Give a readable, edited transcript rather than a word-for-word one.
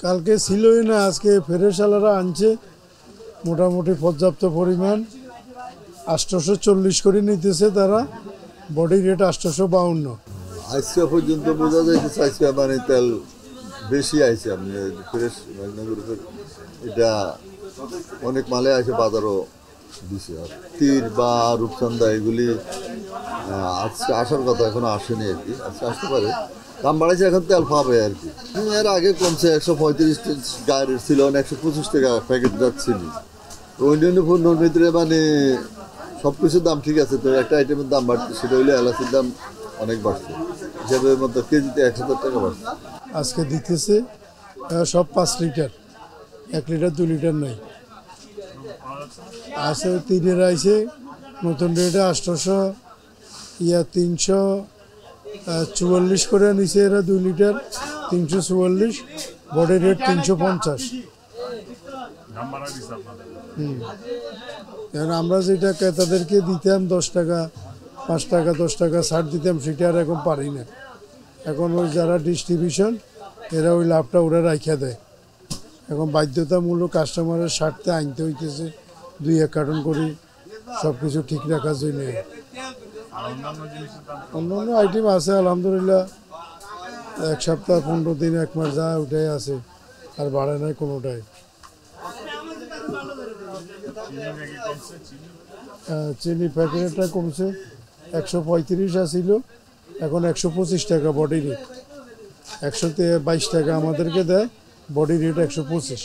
কালকে ছিলই না, আজকে ফেরেশালারা আনছে মোটামুটি পর্যাপ্ত পরিমাণ। 840 করে নিতেছে তারা, বডি রেট 852। আজকে পর্যন্ত বোঝা যাইতেছে আজকে মানে তেল বেশি আইছে। আপনি ফ্রেশ মেঘনা গ্রুপের এটা অনেক মালে আছে, বাজারও দিছে। আর তীর বা রূপচন্দা এগুলি আজকে আসার কথা, এখনো আসেনি আর কি। আজকে আসতে পারে, দাম বাড়াইছে, এখন তেল পাবে আর কি। এর আগে কমছে 135 গাড়ির ছিল, 125 টাকা প্যাকেট যাচ্ছিল। অন্যান্য পণ্যের ভিতরে মানে সব কিছুর দাম ঠিক আছে, তো একটা আইটেমের দাম বাড়ছে, সেটা হইলে এলাচির দাম অনেক বাড়ছে। হিসাবে মতো কেজিতে 1000 টাকা বাড়ছে। আজকে দিতেছে সব 5 লিটার, 1 লিটার 2 লিটার নাই। আছে তীরের আইছে নতুন রেটে 344 করে নিছে এরা 2 লিটার, 344। Body rate 350। কারণ আমরা যেটা ক্রেতাদেরকে দিতাম 10 টাকা, 5 টাকা, 10 টাকা ছাড় দিতাম, সেটা আর এখন পারি না। এখন ওই যারা ডিস্ট্রিবিউশন, এরা ওই লাভটা ওরা রাখা দেয়। এখন বাধ্যতামূলক কাস্টমারের স্বার্থে আনতে হইতেছে 2-1 কার্টন করে, সব কিছু ঠিক রাখার জন্য। অন্যান্য আইটেম আছে আলহামদুলিল্লাহ, 1 সপ্তাহ, 15 দিন, 1 মাস যা ওটাই আছে, আর বাড়ে নাই কোনোটাই। চিনি প্যাকেটটা কমছে, 135 আসছিল, এখন 125 টাকা বডি রেট। 122 টাকা আমাদেরকে দেয়, বডি রেট 125।